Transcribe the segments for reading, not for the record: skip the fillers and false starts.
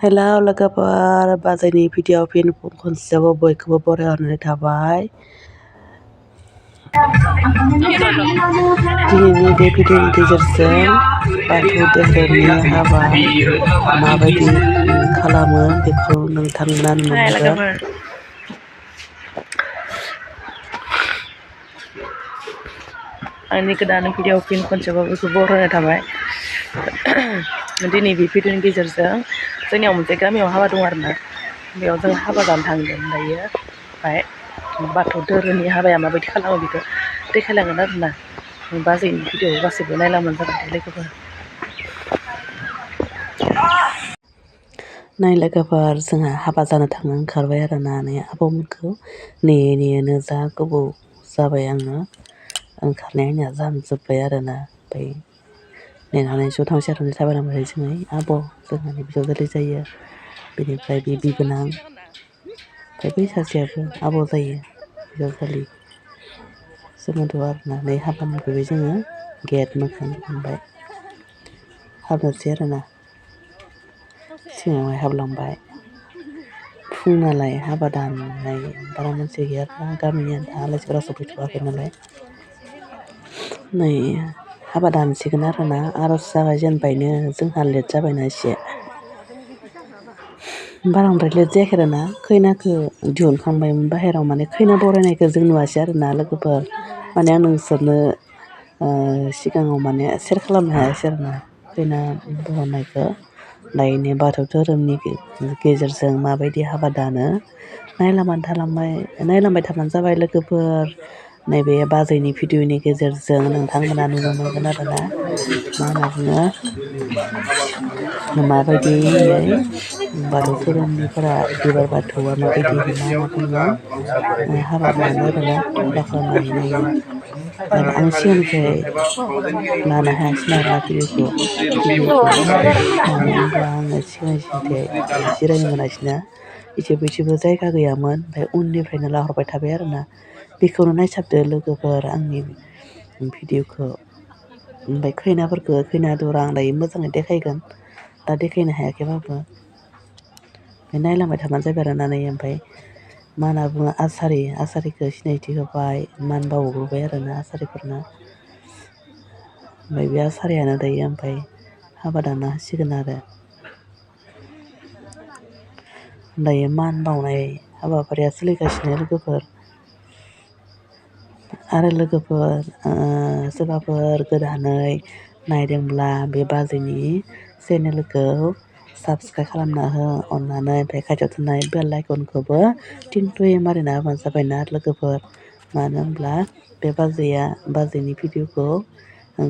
Hello लोगोफोर बाजैनि video फिन खनसेबाव बयखौबो बरायहरनाय थाबाय। दिनैनि बे भिडिअनि गेजेरजों बाथौ धोरोमनि हाबा माबायदि खालामो बेखौ नोंथांमोना नुनो मोनगोन। आंनि गोदान भिडिअ फिन खनसेबाव बेखौ बरायनाय थाबाय। दिनै बे भिडिअनि गेजेरजों जोंनियाव मोनसे गामियाव हाबा दं आरोना, बेयाव जों हाबा जानो थांदों दायो। ओमफ्राय बाथौ धोरोमनि हाबाया माबायदि खालामो बेखौ देखायलांगोन आरोना। बाजैनि भिडिअ गासैबो नायलांबानो जाबाय लोगोफोर। नाय लोगोफोर जोंहा हाबा जानो थांनो ओंखारबाय आरोना। नै आब'मोनखौ नेनो जा गोबाव जाबाय आङो ओंखारनाया आंनिया जानजोब्बाय आरोना। ओमफ्राय नेनानै ज' थांसै आरो थाबायलांबाय जोङो आब' जोंहानि बिजावजालि जायो, बेनिफ्राय बे बिबोनां, ओमफ्राय बै सासेयाबो आबौ जायो बिजावजालि सोमोन्दोआव आरोना। नै हाबा मोनफैबाय जोङो गेट मोखां मोनबाय हाबनोसै आरोना। सिङावहाय हाबलांबाय। फुं नालाय हाबा दाननाय बारा मानसि गैया आरोना, गामिनि आलासिफोरा सफैथ'वाखै नालाय। नै हाबा दानसिगोन आरोना, आर'ज जागायजेनबायनो जोंहा लेट जाबायना एसे। बाराद्राय लेट जायाखै आरोना, खैनाखौ दिहुनखांबायमोन बाहेराव, माने खैना बरायनायखौ जों नुवासै आरोना लोगोफोर। माने आं नोंसोरनो सिगाङाव माने सेयार खालामनो हायासै आरोना खैना बहननायखौ। दायो बाथौ धोरोमनि गेजेरजों माबायदि हाबा दानो नायलांबाय थाबानो जाबाय लोगोफोर। नैबे बाजैनि भिडिअनि गेजेरजों नोंथांमोना नुनो मोनगोन आरोना। मा होनना बुङो, माबायदियै बाथौ धोरोमनिफोरा बिबार बाथौआ माबायदि मा होनना बुङो हाबा दानो आरोना, हाबा खालामनानै नायो। आं सिगांनिफ्राय लानो हायासै आरोना भिडिअखौ, मानो होनब्ला आङो सिगांथिं जिरायनो मोनासैना, एसेबो जायगा गैयामोन। ओमफ्राय उननिफ्रायनो लाहरबाय थाबाय आरोना। बेखौनो नायसाबदो लोगोफोर आंनि भिडिअखौ। ओमफ्राय खैना दरा आं दायो मोजाङै देखायगोन, दा देखायनो हायाखैबाबो। ओमफ्राय नायलांबाय थाबानो जाबाय आरोना। नै ओमफ्राय मा होनना बुङो आसारिखौ सिनायथि होबाय, मान बावबोबाय आरोना आसारिफोरनो। ओमफ्राय बे आसारियानो दायो ओमफ्राय हाबा दानना होसिगोन आरो। दायो मान बावनाय हाबाफारिया सोलिगासिनो लोगोफोर। आरो लोगोफोर सोरबाफोर गोदानै नायदोंब्ला बे बाजैनि चेनेलखौ साबसक्राइब खालामना हो अननानै। ओमफ्राय खाथियाव थानाय बेल आइकनखौबो टिंटुयै मारिना होबानो जाबायना लोगोफोर। मानो होनब्ला बे बाजैनि भिडिअखौ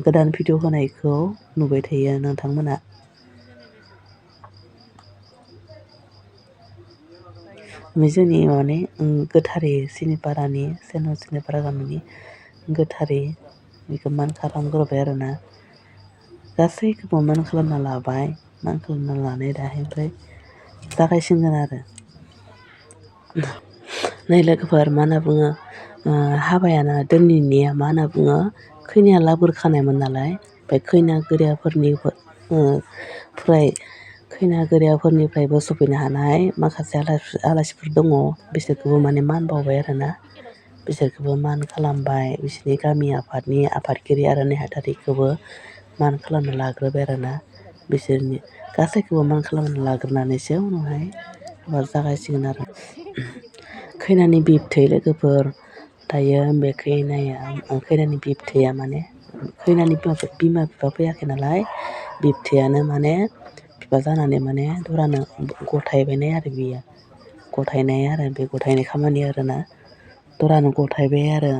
गोदान भिडिअ होनायखौ नुबाय थायो नोंथांमोना। जोंनि माने गोथारै सिनिपारा गामिनि गोथारै बेखौ मान खालामग्रोबाय आरोना। गासैखौबो मान खालामना लाबाय, मान खालामना लानाय दाहाय ओमफ्राय जागायसिगोन आरो। नै लोगोफोर मा होनना बुङो, हाबायाना दिनैनिया मा होनना बुङो, खैनाया लाबोखानायमोन नालाय। ओमफ्राय खैना गोरियाफोरनिफ्रायबो सफैनो हानाय माखासे आलासिफोर दङ, बिसोरखौबो माने मान बावबाय आरोना। बिसोरखौबो मान खालामबाय, बिसोरनि गामि आफादनि आफादगिरि आरो नेहाथारिखौबो मान खालामना लाग्रोबाय आरोना। बिसोरनि गासैखौबो मान खालामना लाग्रोनानैसो उनावहाय हाबा जागायसिगोन आरो। खैनानि बिबथै लोगोफोर, दायो बे खैनानि बिबथैया माने खैनानि बिमा बिफा फैयाखै नालाय, बिबथैयानो माने बिफा जानानै माने दरानो गथायबायनाय आरो बियो। गथायनाय आरो बे गथायनाय खामानि आरोना। दरानो गथायबाय आरो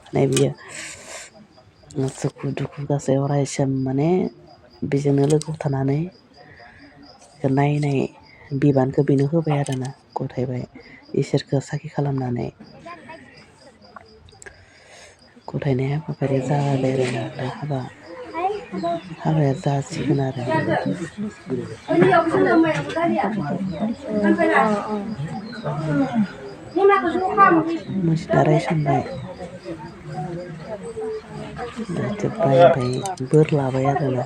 माने बियो सुखु दुखु गासै अरायसम माने बेजोंनो लोगोआव थानानै नायनाय बिबानखौ बेनो होबाय आरोना, गथायबाय इसोरखौ साखि खालामनानै। गथायनाय हाबाफारिया जाबाय आरोना। दा हाबाया जासिगोन आरो। रायसनबाय दा जोब्बाय, ओमफ्राय बोर लाबाय आरोना।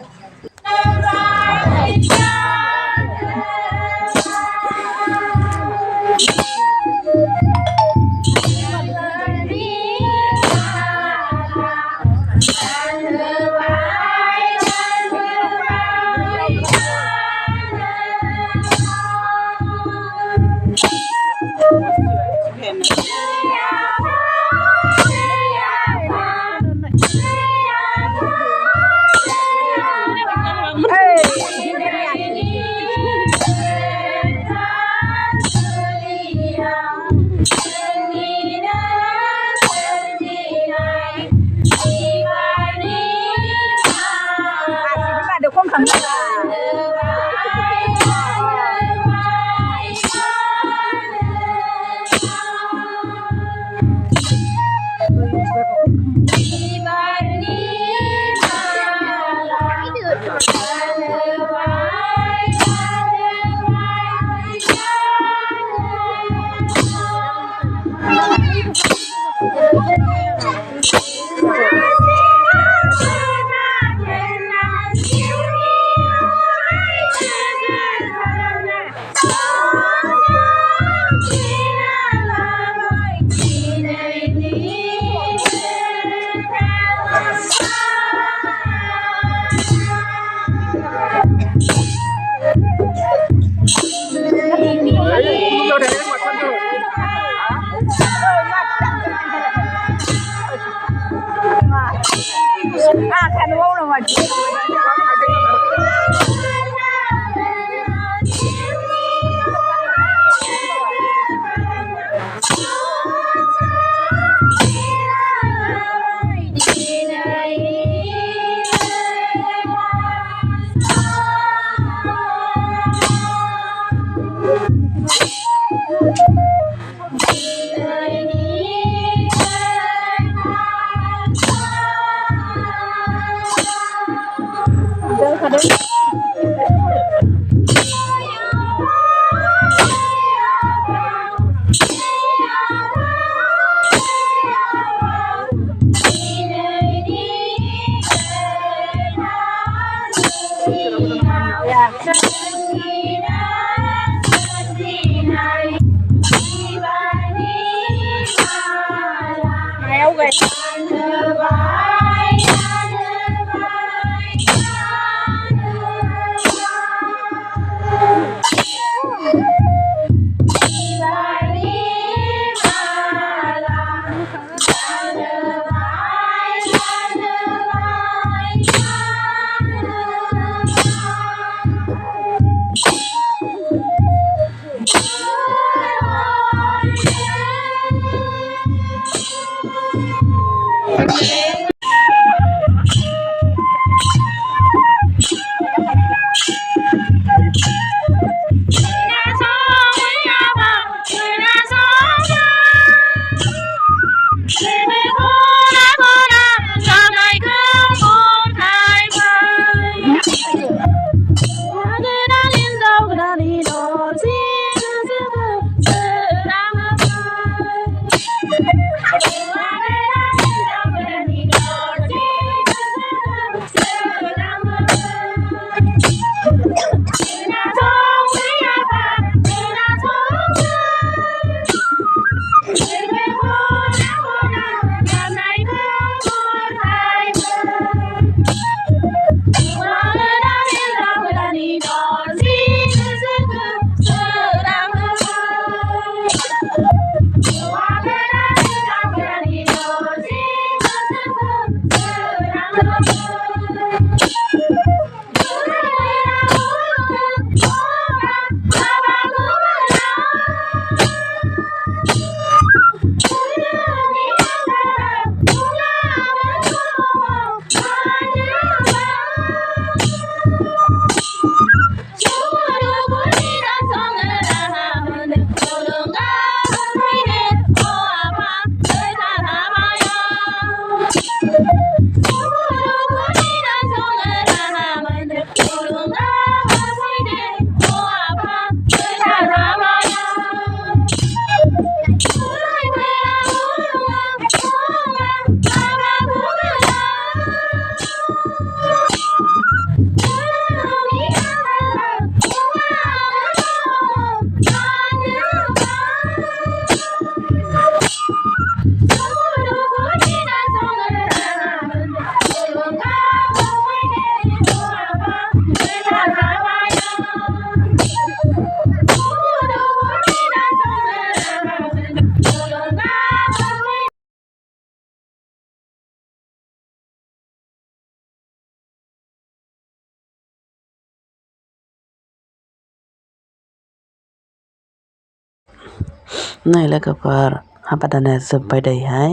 नै लोगोफोर हाबा दाननाया जोब्बाय दायोहाय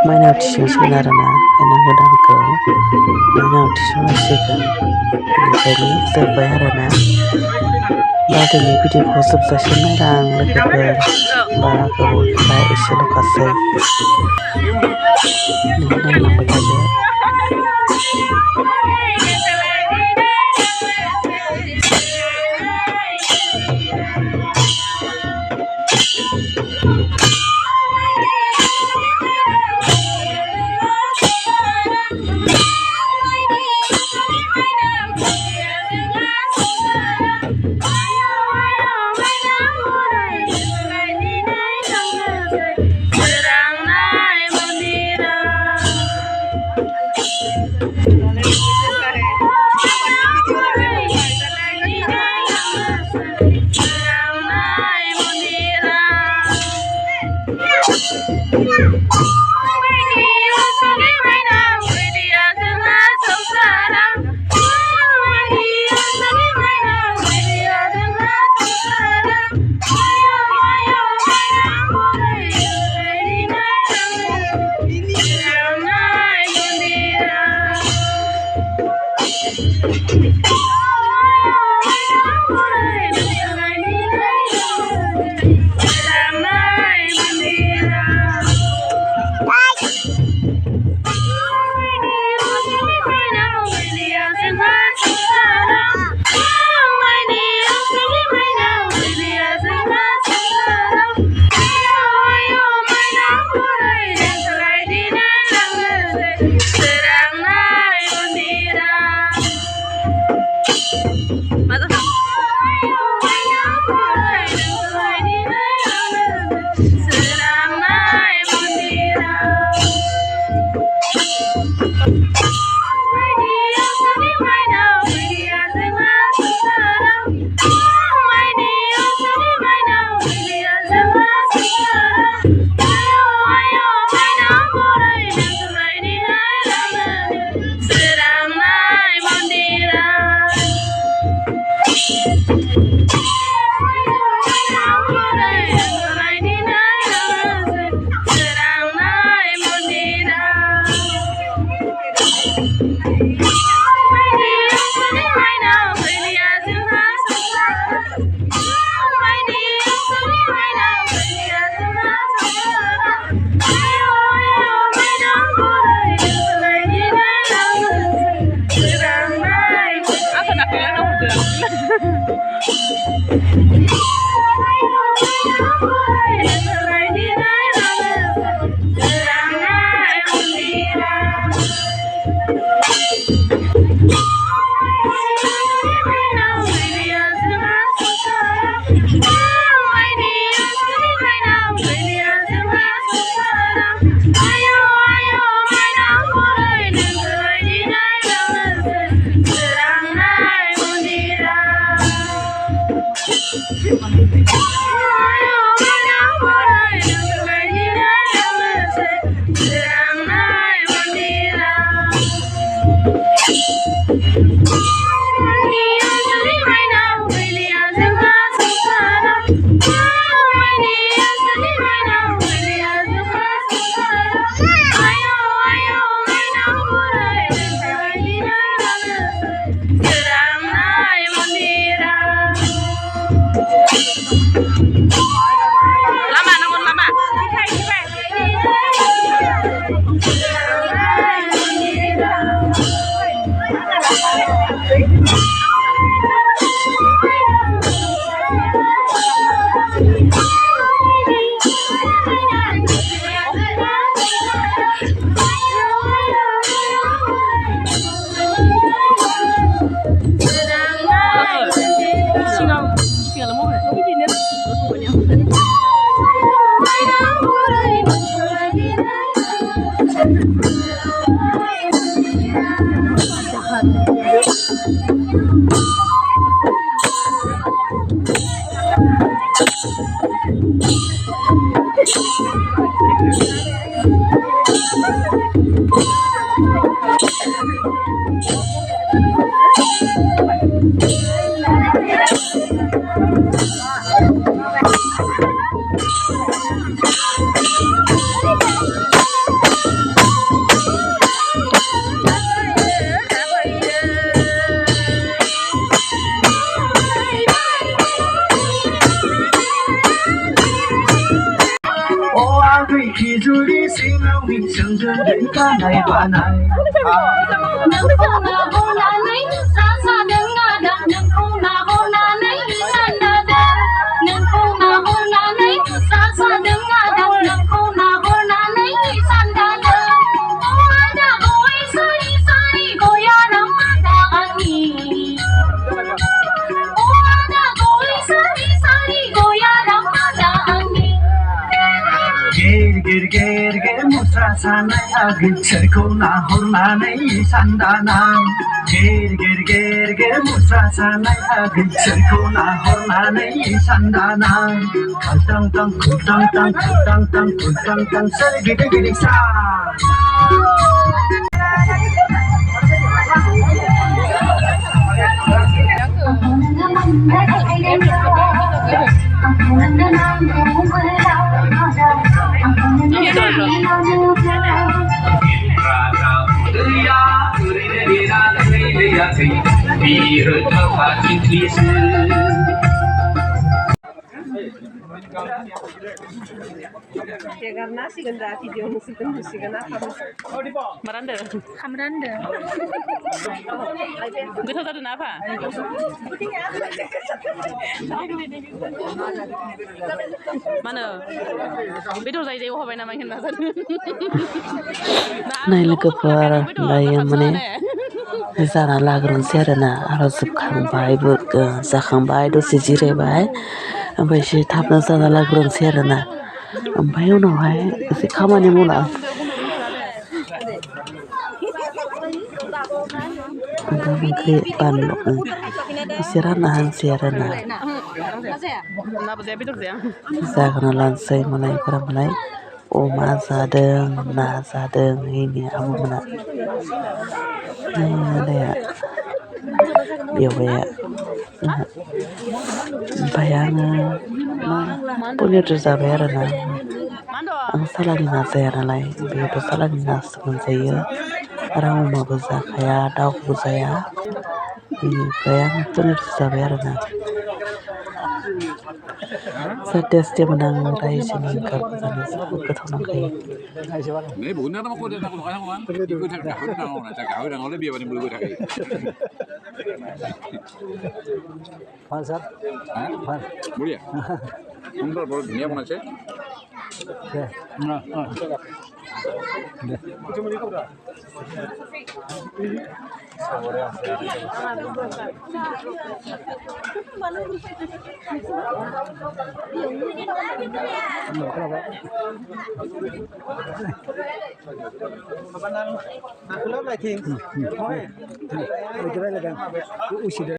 माइनाव थिसनसिगोन आरोना खैना गोदानखौ माइनाव थिसनसिगोन बेनिखायनो जोब्बाय आरोना बार्थडेनि भिडिअखौ जोबजासिम नायरा आं लोगोफोर बारा गोबाव गैला एसेल'खासै नायलांबाय थादो 记住你心头的象征，人家来把来。Ger mutra sanai agin cerko na hornanai sandanang. Ger mutra sanai agin cerko na hornanai sandanang. Kantang tang kutang tang kutang tang kutang tang sergide gede sa. Ya karena sih ganda video musik sih karena Maranda. Hamranda. Betul tadi apa? Mana? Betul saya jauh apa nama kita? नाय लोगोफोर दायो माने जाना लाग्रोनोसै आरोना आरो जोबखांबायबो जाखांबाय दसे जिरायबाय ओमफ्राय एसे थाबनो जाना लाग्रोनोसै आरोना ओमफ्राय उनावहाय एसे खामानि मावना ओंखाम ओंख्रि बानलु एसे रानना होनोसै आरोना जाग्रोना लानोसै मालायफोरा मालाय अमा जादों ना जादों इनि आब'मोना आदाया बेवाइया ओमफ्राय आङो पनिरजों जाबाय आरोना आं सालानि ना जाया नालाय बेयोथ' सालानि नासो मोनजायो आरो आं अमाबो जाखाया दाउबो जाया बेनिफ्राय आं पनिरजों जाबाय आरोना जा टेस्टि मोनो आं रायजोनि ओंखामखौ जानो जोबोद गोथाव नांखायो ভাল স্যার হ্যাঁ ভাল বড়িয়া সুন্দর বড় ধুনীয়া বনাইছে দে Aku lah lagi. ওই যে লাগে উচিত